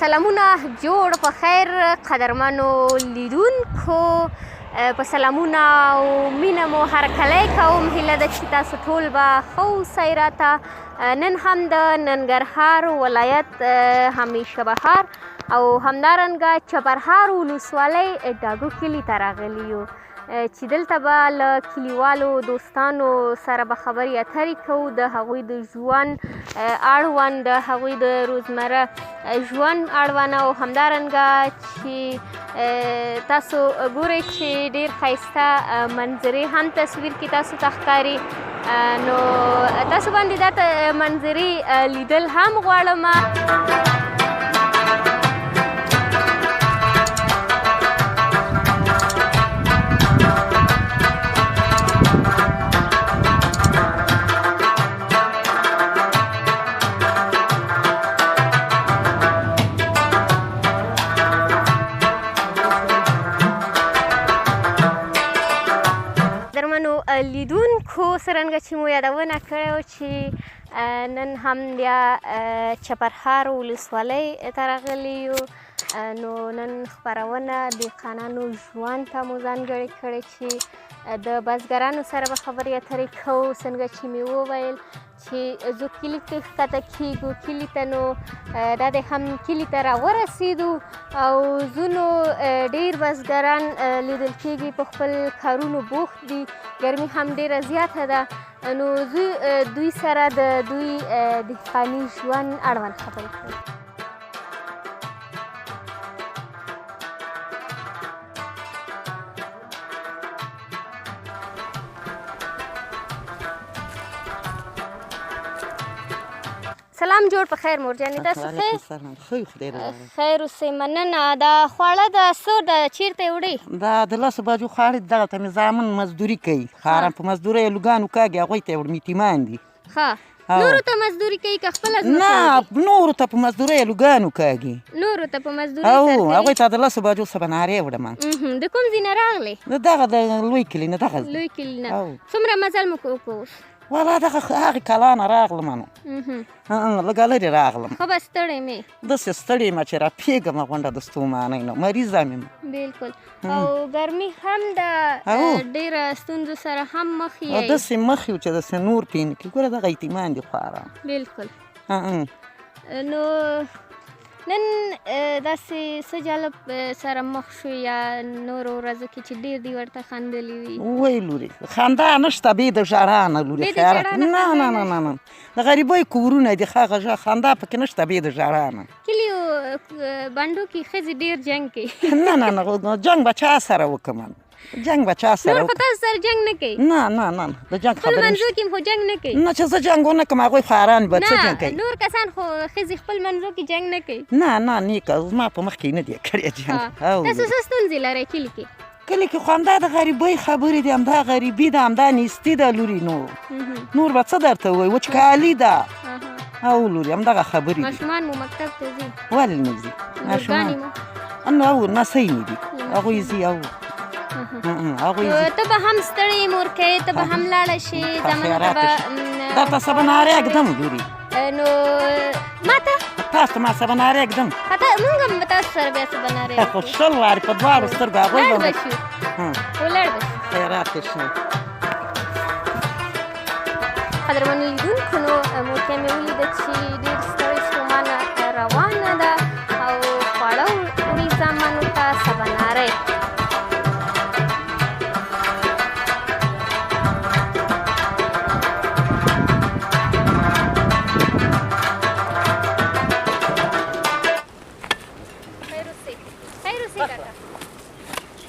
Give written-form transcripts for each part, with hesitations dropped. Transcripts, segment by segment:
سلامونه جوړ په خیر قدرمنو لیدونکو په سلامونه او مینه مو هرکلی کوم. هیله ده چې تاسو ټول به ښه اوسئ راته. نن هم د ننګرهار ولایت همیشه بهار او همدارنګه چپرهار ولسوالۍ ډاګو کلي ته راغلي یو چې دلته به له کلیوالو دوستانو سره به خبرې اترې کوو د هغوی د ژوند اړوند، د هغوی د روزمره ژوند اړوند او همدارنګه چې تاسو ګورئ چې ډېر ښایسته منظرې هم تصویر کې تاسو ته ښکاري. نو تاسو باندې دا منظرې لیدل هم غواړم. لیدونکو څرنګه چې مو یادونه کړې چې نن هم بیا چپرهار ولسوالۍ ته راغلي یو. نو نن خپرونه دهقانانو ژوند ته مو ځانګړې کړې چې د بزګرانو سره به خبرې اترې کوو. څنګه چې مې وویل چې زه کلي ته ښکته کېږو کلي ته، نو دا د هم کلي ته راورسېدو او ځینو ډېر بزګران لیدل کېږي په خپل کارونو بوخت دي، ګرمي هم ډېره زیاته ده. نو زه دوی سره د دوی دهقاني ژوند اړوند خبرې کوم. سلام جوړ په خیر مور جانې، تاسو خیر اوسئ. مننه. دا خواړه د څه د چیرته وړئ؟ دا د 10 بجو خواړه دغه ته مې زامن مزدوري کوي، خارم په مزدورۍ لوګانو کاږي، هغوی ته یې وړم، یتیمان دي. ښه، نورو ته مزدوري کوي که خپله؟ نه، نورو ته په مزدورۍ لوګانو کاږي، نورو ته په مزدورۍ او هغوی ته د 10 بجو سبانارې وړم. د کوم ځای نه راغلی؟ دغه د لوی کلي نه. دغه لوی کلي نه. څومره مزل مو وکړ؟ والا دغه هغې کلا نه راغلم، نو لږه لرې راغلم. ښه به ستړی مې؟ داسې ستړی یم چې راپېږم غونډه د ستومانۍ نه، مریضه مې یم. بلکل. او ګرمي هم ده، ډېره ستونزو سره هم مخ یې؟ داسې مخ یو چې داسې نور پې نه کړي. ګوره دغه یتیمان دي خواره. بلکل. نو نن داسې څه جالب سره مخ شو یا نورو ورځو کې چې ډېر دي ورته خندلي وي؟ وای لورې، خندا نشته بې د ژړا نه لورې. نه نه نه نه نه، د غریبۍ کورونه دي، هغه خندا پکې نشته بې د ژړا نه. کلیو بنډو کې ښځې ډېر جنګ کوي. نه نه نه، جنګ به چا سره وکړم؟ جنګ به چا سره؟ نور خو تاسو سره جنګ نه کوي؟ نه نه نه، د جنګ خبرې خپل منځو کې خو جنګ نه کوي؟ نه، چې زه جنګ ونه کړم هغوی خواران به څه جنګ کوي؟ نور کسان خو ښځې خپل منځو کې جنګ نه کوي؟ نه نه، نیکه زما په مخ کې نه دی کړی جنګ. تاسو څه ستونزې لرئ کلي کې؟ کلي کې خو همدا د غریبۍ خبرې دي، همدا غریبي ده، همدا نیستي ده لورې. نور به څه درته ووایي؟ وچکالي ده او لورې همدغه خبرې دي. ماشومان مو مکتب ته ځي؟ ولې نه ځي ماشومان؟ نو او نسۍ نه دي، هغوی ځي. او ته به هم ستړی مورکۍ، ته به هم لاړه شي زمانه ته به درته سبانارې ږدم لورې. نو ما ته؟ تاسو ته ما سبانارې ږدم. موږ هم به تاسو سره بیا سبانارې خو شل وارې په دواړو سترګو هغوی لاړ به شو. ولاړ به شو. خیرات دې شه. قدرمنو لیدونکو، نو مورکۍ مې ولیده چې ډېر ستړې ستومانه روانه ده او خواړه وړي زامنو ته سبانارۍ.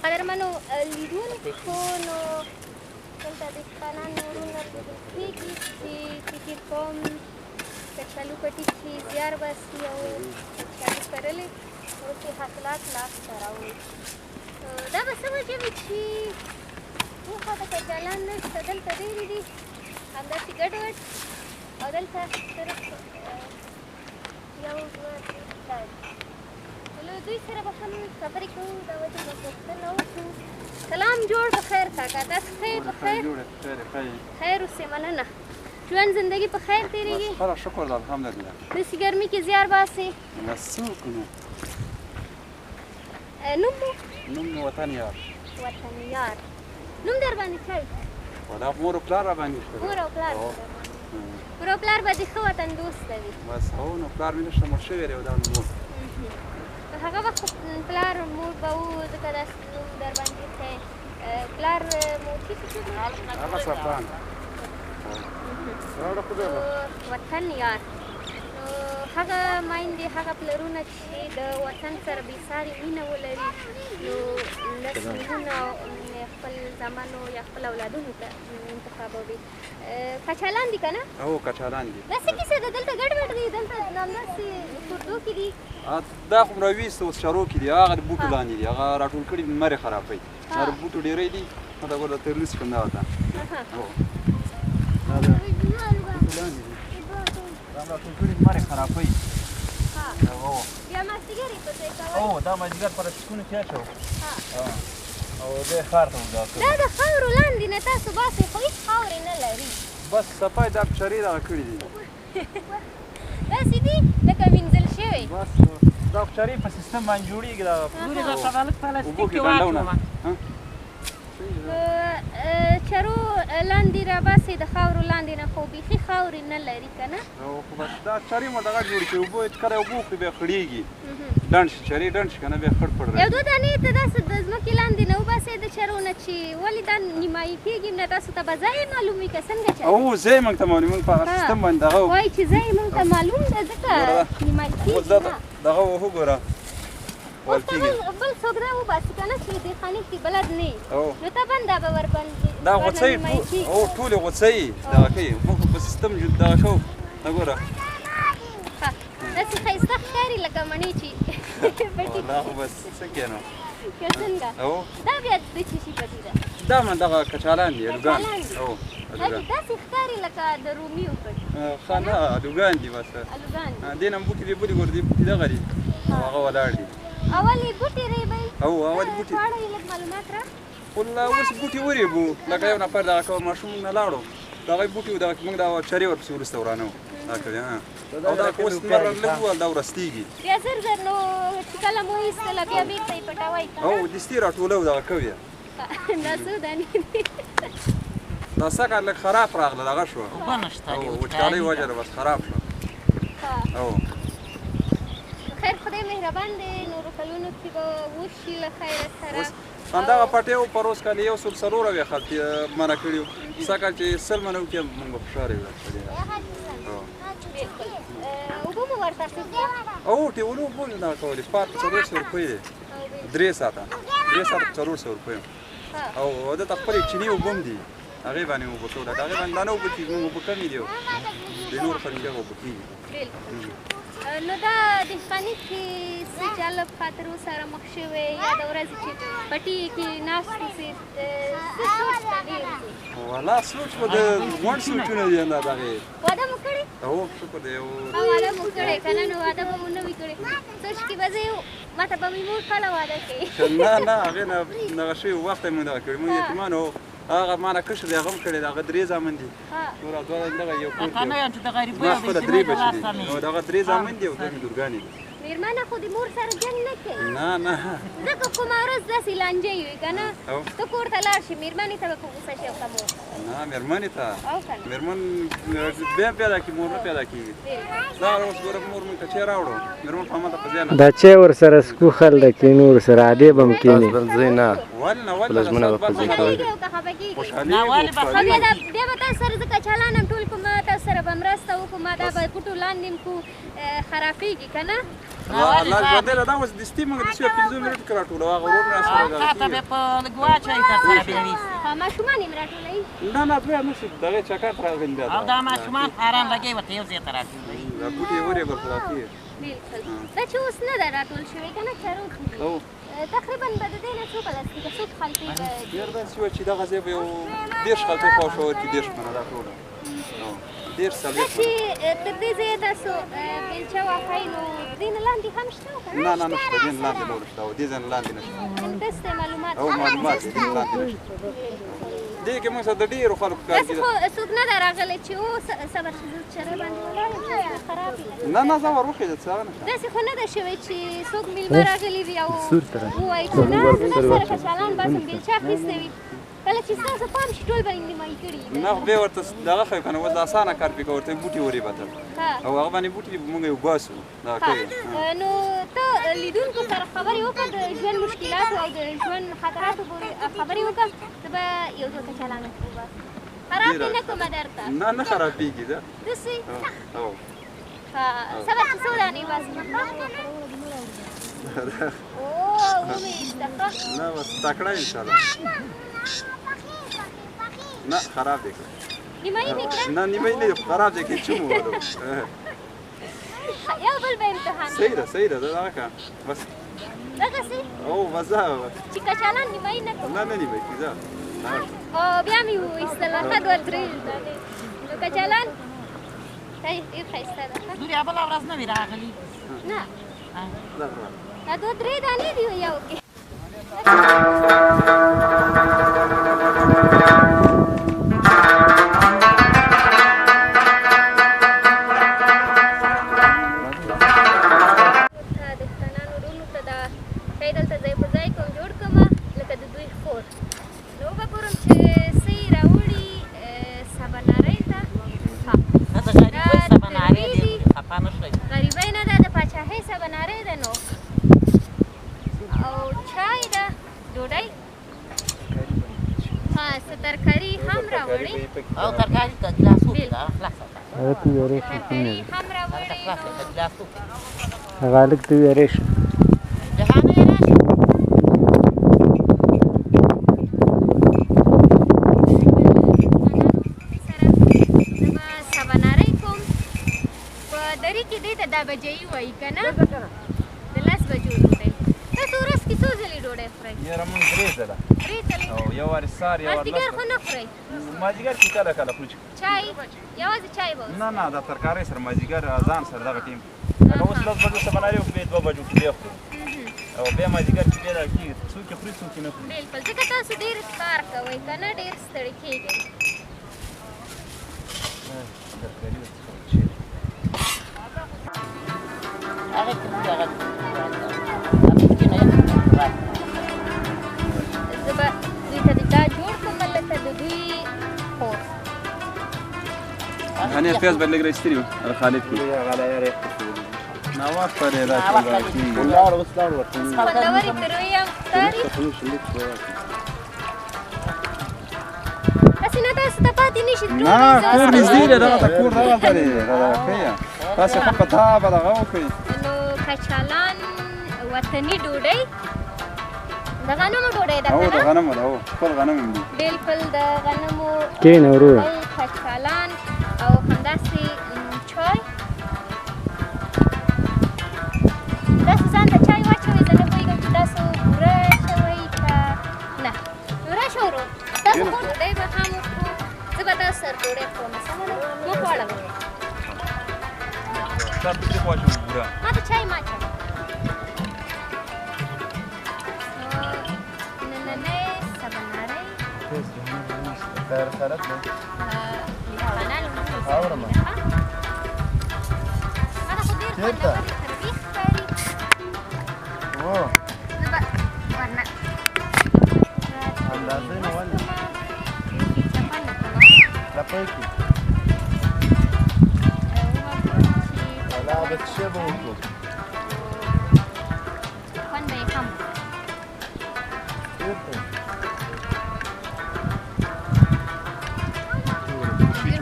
قدرمنو لیدونکو، نو دلته دهقانان وروڼه لیدل کېږي چې فکر کوم کچالو پټي کې زیار باسي او کچالو کرلې، اوس یې حاصلات لاسته راوړي. دا به څه وجه وي چې وخواته کچالان نشته، دلته ډېرې دي همداسې ګډ وډ، او دلته صرف یو دوه درې چار. له دوی سره به هم خبرې کوو، دا وجه به پوښتنه وکړو. سلام جوړ په خیر کاکا، تاسو ښه یې؟ په خیر خیر اوسئ. مننه. ژوند زندگی په خیر تېرېږي؟ بس خیر شکر ده الحمدلله. داسې ګرمي کې زیار باسئ؟ بس څه وکړو. نوم مو نوم مې وطن یار. وطن یار. نوم در باندې چا دا مور او پلار را باندې ایښی دی. مور او پلار مور او پلار به دې ښه وطن دوسته وي. بس هو نو پلار مې نشته مړ شوی دی او دا مور. په هغه وخت پلار مور به وو ځکه داسې نوم در باندې ایښی. پلار مو څه څه هغه صفران. وطن یار. هغه میندې هغه پلرونه چې د وطن سره بېسارې مینه ولري نو نسلونه خپل زامنو یا خپل اولادونو ته انتخابوي. کچالان دي که نه؟ هو کچالان دي. دا څه کیسه ده دلته ګډ وډ دي دلته همداسې کوردو کې دي. دا خو راویست اوس شرو کې دي هغه د بوټو لاندې دي هغه راټول کړي لمر یې خرابوي. دا د بوټو ډېری دي دا ګوره ترلوس کوم دا ورته. دا د بوټو لاندې دي. دا راټول کړي لمر یې خرابوي. بیا مازدیګر یې په ځای کوئ؟ هو دا مازدیګر په رسکونو کې اچوو. او دی ښار ته وځو. دا د خاورو لاندې نه تاسو باسئ خو هېڅ خاورې نه لري. بس صفا دا پچرې دغه کړي دي. داسې دي لکه وینځل شوي. بس دا پچرې په سیستم باندې جوړېږي دغه اوبو کې ډنډونه. چرو لاندې راباسئ د خاورو لاندې نه خو بیخي خاورې نه لري که نه؟ خو بس دا چرې مو دغه جوړ کړي اوبه چې کله اوبه وخوري بیا خړېږي. ډنډ شي چرې ډنډ شي که نه بیا خړ پړ راځي. یو دوه دانې ته داسې د ځمکې لاندې نه وباسئ د چرو نه چې ولې دا نیمایي کېږي نه تاسو ته به ځای معلوم وي که څنګه چلېږي؟ هو ځای موږ ته معلوم موږ په هغه سیستم باندې دغه وایي چې ځای موږ ته معلوم ده ځکه نیمایي اوس کېږي نه. دغه وګوره اوس ته بل څوک دا وباسي که نه چې دې خانې کې بلد نه وي نو ته بند دا به ورباندې دا غوڅۍ او ټولې غوڅۍ دغه کوي موږ په سیستم دغه کوو دا ګوره داسې ښایسته ښکاري لکه مڼې چې پټي دا خو بس څه کې نو که څنګه دا بیا د څه شي پټي ده دا من دغه کچالان دي الوګان داسې ښکاري لکه د رومیو پټي ښه نه الوګان دي بس الوګان دې نه بوټي دي بولي ګور دي بوټي دغه دي هغه ولاړ دي اولې بوټي ریبئ اول بوټي په اړه یې لږ معلومات را والله اوس بوټي ورېبو لکه یو نفر دغه کوه ماشوم نه لاړو دغه بوټي و دغه موږ دا چرې ورپسې وروسته ورانه وو دا کړي او دا اوس لمر لږ وویل دا ورستېږي بیا زر زر نو چې کله مو ایستله بیا بېرته یې پټوئ او دستي راټولو دغه کوي دا څو دانې دي دا سږ لږ خراب راغله دغه شوه وچکالۍ وجه ده بس خراب شوه خیر خدای مهربان دی نورو کلونو کې به وشي له خیره سره همدغه پټۍ و پر اوس کال 140 خلک منع کړي وو سږ کال چې 100 منع وکړي موږ به خوشحاله یو اوبه مو ورته اخیستې او ټیولو اوبه نه کولې سپار په 400 روپۍ دی 3 ساعته 400 روپۍ او دلته خپلې چیني اوبه هم دي هغې باندې اوبه کوو هغې باندې دا نه اوبه کېږي موږ اوبه کمې دي د نورو خلکو بیا اوبه کېږي نو دا دهقاني کې څه جالب خاطرو سره مخ شوی یا د ورځې چې پټي کې ناست اوسې څه سوچ ته ډېر ځي والله سوچ خو د غونډ سوچونه دي نه دغې واده مو کړی هو شکر دی واده مو کړی که نه نو واده به مو نه وي کړی سوچ کې به زه ما ته به مې مور کله واده کوي نه هغې نه دغه شوي وخت یې مونږ دغه کړي مونږ یتیمان وو هغه ما نه کشر دی هغه هم کړی دی هغه 3 زامن دي نور دوه دغه یو کور دی ما خپله 3 بچي دي نو دغه 3 زامن دي او 2 لورګانې دي مېرمنه خو د مور سره جنګ نه کوي نه ځکه کومه ورځ داسې لانجې وي که نه ته کور ته لاړ شي مېرمنې ته به په غوسه شي او که مور نه مېرمنې ته او که نه مېرمن بیا پیدا کړي مور نه پیدا کېږي دا اوس ګوره مور مونږ ته چای راوړو مېرمن په ماته په ځای نه دا چای ورسره سکوخل د کینو ورسره عادي به هم کیني ولې نه لازمونه به په ځای کوي او که خفه کېږي بیا به تاسو سره زه کچالان هم ټول کوم تاسو سره به مرسته وکړو ما دا به پټو لاندې م کړو خرابېږي که نه الله ژوندی دا اوس دستي موږ د سوی 15 منټو کې راټولو هغه ورور مې راسره ماشومان یې م راټولوئ نه دوی هم نشي دغې چکر راغلي بیا او دا ماشومان حیران لګوي ورته یو ځای ته راټولوي دا بوټي یې ورېږل خو راکېږي بلکل دا چې اوس نه ده راټول شوی که نه چارو تقریبا به د دې نه څو کله څه څو خلطې به ډېر داسې وه چې دغه ځای به یو 10 خلطې خواوشا ورکړي 10 منه دا ټوله 10 دا چې تر دې ځایه تاسو بېلچه واخئ نو دې نه لاندې هم شته که نه نشته دې نه لاندې نور شته او دې ځای نه لاندې نشته داسې معلومات او معلومات دې نه لاندې نشته دې کې موږ سره د ډېرو خلکو کار داسې کېده خو څوک نه ده راغلی چې صبر چې زه چرې باندې ولاړ یم چې خراب وي نه نه زه ور وخېږه څه هغه نشته داسې خو نه ده شوی چې څوک میلمه راغلي وي او ووایي چې نه زه درسره کچالان باسم بیلچه اخیستی وي کله چې ستاسو پام شي ټول به یې نیمایي کړي وي نه خو بیا ورته دغه ښیو که نه اوس د اسانه کار پې کوه ورته بوټي ورې بتل ها او هغه باندې بوټي موږ یې وباسو دغه کوي نو ته لیدونکو سره خبرې وکړه د ژوند مشکلاتو او د ژوند خطراتو پورې خبرې وکړه زه به یو دوه کچالان وباسم خراب دې نه کړمه درته نه نه خرابېږي ده داسې او صبر چې څو دانې باسم اوه ومې ایسته ښه نه بس تکړه انشاءالله نه خراب دی که نیمایي مې کړه نه نیمه نه خراب دی که چوم ووالو یو بل به امتحان صحیح ده صحیح ده دغه که بس دغسې او بس ځه چې کچالان نیمایي نه کړو نه نه نیمه کي ځه او بیا مې وایستل ښه دوه درې دانې نو کچالان ډېر ښایسته ده ښه لورې بله ورځ نه وي راغلي نه ځه دا دوه درې دانې دي یو کې او ترکاري ته ګیلاس وکړه دا خلاصه ده هغه ته ویرې شي ترکاري هم راوړې خلاصه ده ګیلاس وکړه هغه هلک ته ویرې شي جهانه یې راشي سباناري کوم په درې کې دې ته دا بجایي وایي که نه د 10 بجو ډوډۍ تاسو ورځ کې څو ځلې ډوډۍ خورئ یاره مونږ درې ځله 3 ځلې او یو وارې سهار یو وارې مازدیګر خو نه خورئ مازدیګر کې کله کله خورو چای یوازې چای به نه نه دا ترکارۍ سره مازدیګر اذان سره دغه ټیم لکه اوس 10 بجو سباناري وکړو بیا 2 بجو کې بیا خورو او بیا مازدیګر کې بیا دغه کېږي څوک یې خوري څوک یې نه خوري بلکل ځکه تاسو ډېر کار کوئ که نه ډېر ستړي کېږئ ترکاري ورته څه هغه کې موږ هغه زه به دوی ته دا جوړ کړم لکه د دوی خور هني فيس بدل لك ريستري على خالد كي نواف فري لا خوندورې ترویې هم ښکاري هسې نه تاسو ته پاتې نه شي نه کور نږدې دی دغه ته کور دغلته دی دغه ښه تاسې ښه په تا به دغه وکړئ نو کچالان وطني ډوډۍ د غنمو ډوډۍ ده او که د نه غنمو ده او خپل غنم هم دي بلکل د غنمو کښېنه ورو کچالان او همداسې چای تاسو ځان ته چای واچوئ زه نه پوهېږم چې تاسو بوره اچوئ که نه نو راشه ورو تاسو خو ډوډۍ به هم وخورو زه به تاسو سره ډوډۍ خورم سمه ده مه غواړم تا پکې واچوم بوره ما ته چای مه اچوه نننۍ سبانارۍ خیر خیرت دی خانان اورم هغه خو ډېر خوندور ترویح ښکاري او زه به ورنه اندازې نه ولې چپن نه کړم لپې کې ولا به څه به وکړو خوند به یې کم ډېر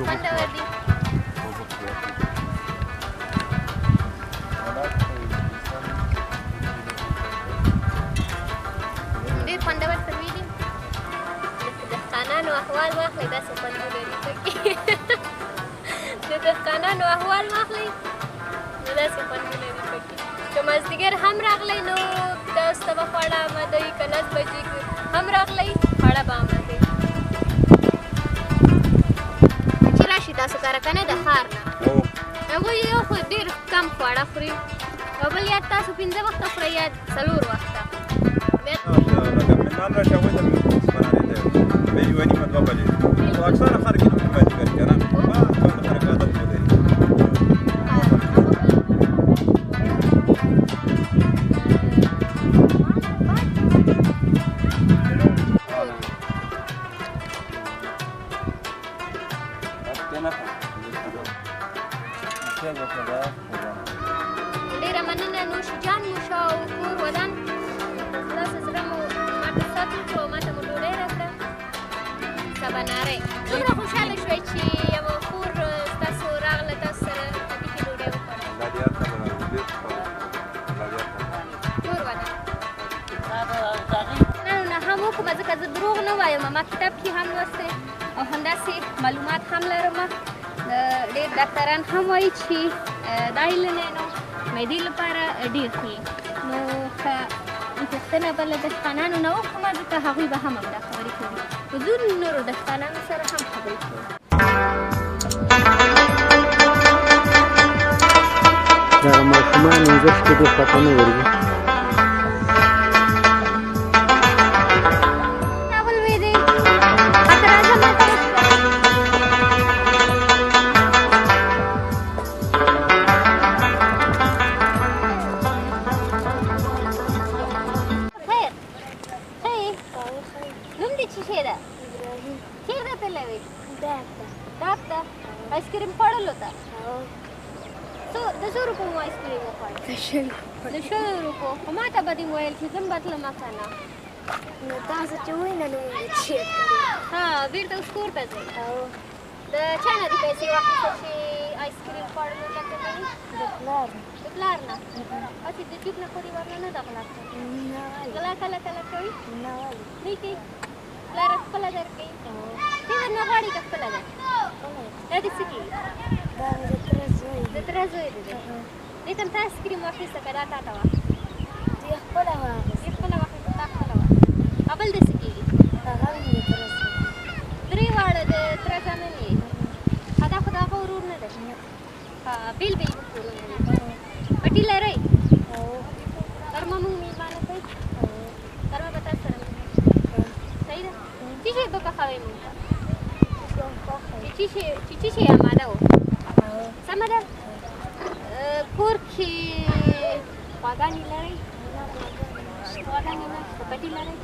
خوندور دي ډېر خوندور ترویح دي د دهقانانو احوال واخلئ داسې خوندونه لري پکې د دهقانانو احوال واخلئ نو داسې خوندونه لري پکې که مازدیګر هم راغلی نو تاسو ته به خواړه آماده وي که 10 بجې هم راغلی خواړه به آماده وي چې راشي تاسو کره که نه د ښار نه هغوی یو خو ډېر کم خواړه خوري او بل یا تاسو 5 وخته خورئ یا 4 وخته لکه مېلمانه راشي هغوی ته مې سباناري دی به یوه نیمه دوه بجې خو اکثره خلک یې نه باید کوي که نه بعض خلک عادت نه لري ډېره مننه نوش جان مو شه او کور ودان داسې زړه مو ماته ساتل کړو او ماته مو ډوډۍ راکړه سبانارۍ دومره خوشحاله شوئ چې یوه خور ستاسو راغله تاسو سره په دې کې ډوډۍ وخوړه کور ودان نه هم وکړمه ځکه زه دروغ نه وایم ما کتاب کې هم لوستی او همداسې معلومات هم لرم ډېر ډاکټران هم وایي چې دا هیلنی نو معدې لپاره ډېر ښه نو که پوښتنه به له دهقانانو نه وکړمه ځکه هغوی به هم همدا خبرې کوي خو ځینو نورو دهقانانو سره هم خبرې کوي دغه ماشومان انځر کې دې خواته نه ورځي आइसक्रीम خوړلو ته د څو روپو مو آیسکریم وخوړ د 100 روپو خو ما ته به دې ویل چې ځم به تلمه که نه نو تاسو چې وایي نه نو ها بېرته اوس کور ته ځئ د چا نه دې پیسې واخیستل چې آیسکریم خوړلو ته کوي د پلار نه هسې د جیب نه خو دې ورنه نه ده غلا کړې غلا کله کله کوي نه کوي پلار خپله درکوي دې ورنه غواړي که خپله ده دا دې څه کېږي د تره زوی دی دې ته هم ته آیسکریم واخیسته که دا تا ته وه دې خپله واخیسته دې خپله واخیسته تا خپله وه بل دې څه کېږي درې واړه د تره زامن یې دا خو د هغه ورور نه دی بېل بېل کورونه دي پټي لرئ غرمه مونږ مېلمانه کوي غرمه به تاسو سره صحیح ده څه شی به پخوئ مونږ ته چې څه شی اماده و سمه ده کور کې غواګانې لرئ غواګانې نه خو پټي لرئ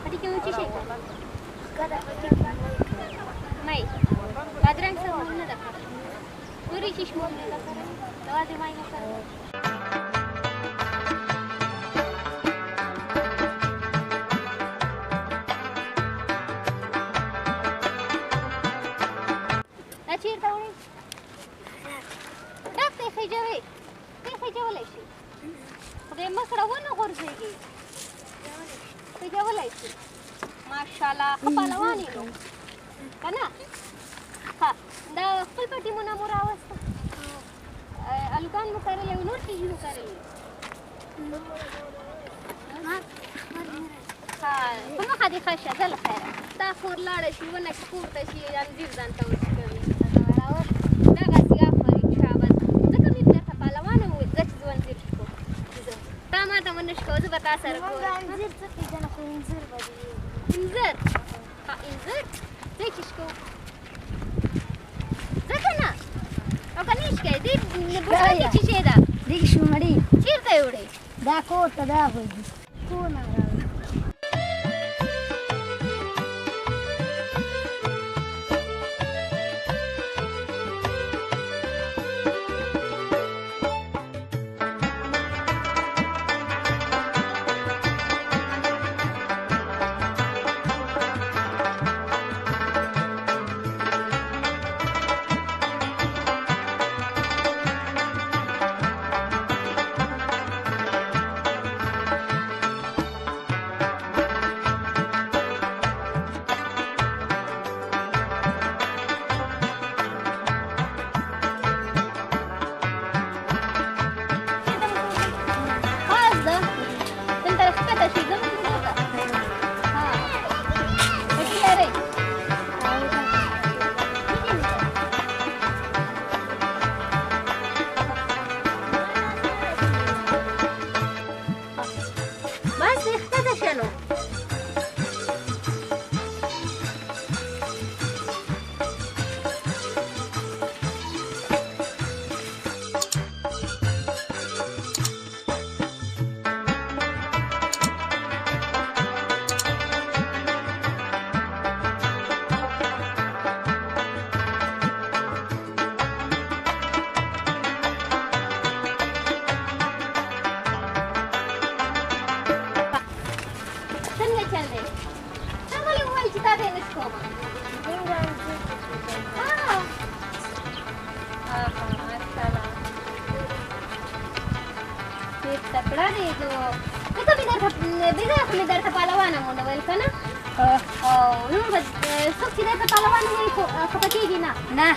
پټي کې مو څه شی کوي مۍ بادرنګ سره مونږ نه ده کړی نورې شیش مونږ نه ده کړی یوازې مۍ نه کړی دا چېرته وړئ ډاک ته یې خېجوئ ته یې خېجولی شي خدای مه کړه ونه غورځېږي خېجولی شي ماشاءالله ښه پهلوان یې نو که نه ښه دا خپل پټي مو نه مو راوسته الوګان مو کرلی نور چیزي مو کرلی په مخه دې ښه شه زه له خیره دا خور لاړه شي ونه چې پورته شي انځیر ځان ته وچکوي دغسې آفرین شاباس ځکه مې درته پهلوانه وویل ځه چې زه انځیر شکو تا ما ته ونه شکوه زه به تا سره کوم انځیر څه کېږي خو انځیر به دې انځر ها انځر ځئ چې شکو ځه که نه او که نه شکوې دې بوټه کې څه شی ده دې کې شومړې چېرته یې وړئ دا کور ته دا غوږي کور نه راوړي ډېر تکړه دی. ځکه مې درته پهلوانه مونه ویل که نه؟ او نور به څوک چې درته پهلوان ووایي خفه کېږي نه؟ نه.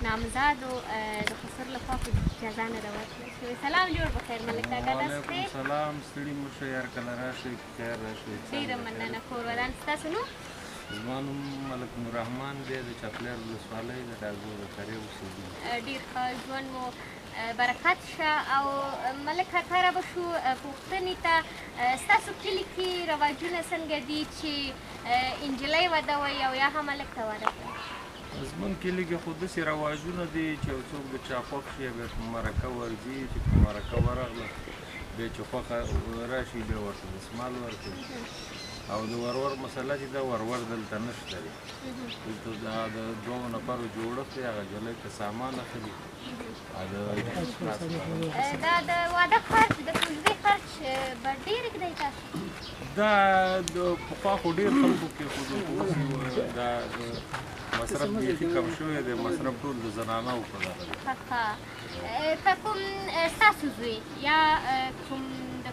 نامزادو د خسر لخوا په جزا نه ده ورکړل شوې. سلام جوړ بخیر ملک کاکا، تاسو ښه یې؟ سلام، ستړي مه شئ، هر کله راشئ، خیر راشئ. ډېره مننه. کور ودان ستاسو نوم؟ زما نوم ملک نوررحمان دی، د چاپلر ولسوالۍ د ډاګو د قریې اوسېږي. ډېر ښه ژوند مو برکت شه. او ملک کاکا را به شو پوښتنې ته. ستاسو کلي کې رواجونه څنګه دي چې نجلۍ واده وایي او یا هم هلک ته واده کړئ؟ زموږ کلي کې خو داسې رواجونه دي چې یو څوک د چا خوښ شي بیا په مرکه ورځي، چې په مرکه ورغله بیا چې خوښه راشي بیا ورته دسمال ورکوي. او د ورور مسله چې دا ورور دلته نشته دی، دلته دا د دوو نفرو جوړښت دی، هغه جلۍ ته سامان اخلي. دا د واده خرچ د کوژدې خرچ به ډېر ږدئ تاسو؟ دا د پخوا خو ډېر خلکو کې خو دا مصرف بیخي کم شوی دی، مصرف ټول د زنانو په دغه دی. که کوم ستاسو زوی یا کوم د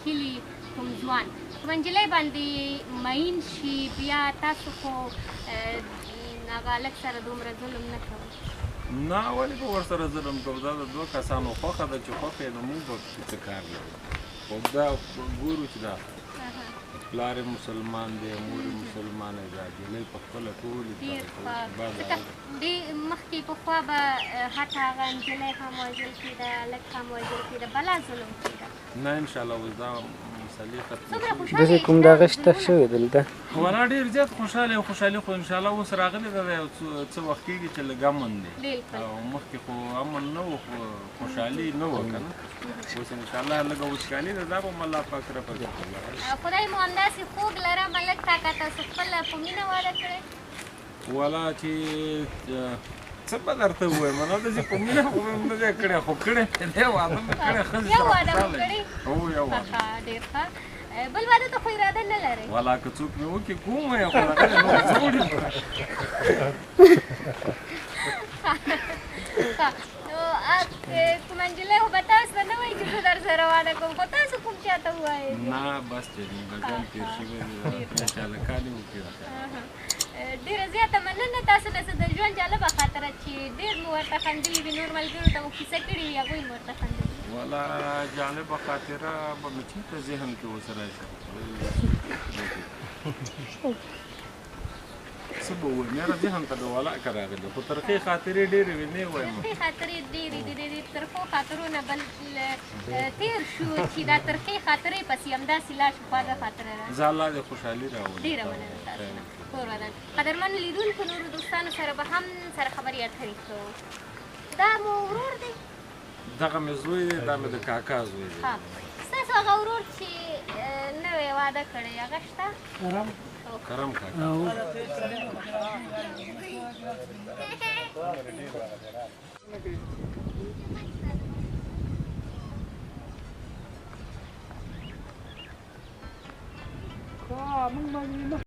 کلي کوم ځوان کوم نجلۍ باندې مین شي، بیا تاسو خو هغه هلک سره دومره ظلم نه کوئ؟ نه، ولې به ورسره ظلم کوو؟ دا د دوه کسانو خوښه ده چې خوښه یې نو موږ به پکې څه کار لرو. خو دا ګورو چې دا پلار یې مسلمان دی، مور یې مسلمانه ده، جلۍ په خپله ټولې مخکې پخوا به حتی هغه نجلۍ هم وژل کېده، هلک هم وژل کېده، بلا ظلم کېده. نه انشاءالله اوس دا مسلې ختمې داسې کوم دغه شته شوی دلته؟ والله ډېر زیات خوشحاله یو خوشحالي خو انشاءالله اوس راغلی ده. یو څه وخت کېږي چې لږ امن دی، او مخکې خو امن نه و، خو خوشحالي نه وه که نه. اوس انشاءالله لږه وچکالي ده، دا به م الله پاک رفع کړي. خدای مو همداسې خوږ لره ملک کاکا، تاسو خپله په مینه واده کړی؟ والله چې څه به درته ووایم، نو داسې په مینه خو مې نه دی کړی، خو کړی مې دی، واده مې کړی، ښځې یو واده مو کړی؟ هو یو واده. ډېر ښه. بل واده ته خو اراده نه لرئ؟ والله که څوک مې وکړي کوم یې، خو هغه نو څه وړي. نو کومه نجلۍ خو به تاسو ته نه وایي چې زه در سره واده کوم، خو تاسو کوم چا ته ووایئ؟ نه بس چې غزل تېر شوی دی، انشاءالله کال یې وکړي. ډېره زیاته مننه تاسو نه څه د ژوند جالبه خاطره چې ډېر مو ورته خندلي وي، نور ملګرو ته مو کیسه کړې وي، هغوی مو ورته خندلي. والله جالبه خاطره به مې چېرته ذهن کې اوس راشي، څه به ووایم، یاره ذهن ته د ولاکه راغلي، خو ترخې خاطرې ډېرې وي، نه یې وایم. ترخې خاطرې ډېرې دي، د ترخو خاطرو نه بل تېر شو چې دا ترخې خاطرې پسې همداسې لاړ شو، خواږه خاطره راغله. زه الله دې خوشحالي راولي. ډېره مننه تاسو نه. کور ودان. قدرمنو لیدونکو، نورو دوستانو سره به هم سره خبرې اترې کوو. دا مو ورور دی؟ دغه مې زوی دی، دا مې د کاکا زوی دی. ستاسو هغه ورور چې نوی واده کړی هغه شته؟ کرم کاکا.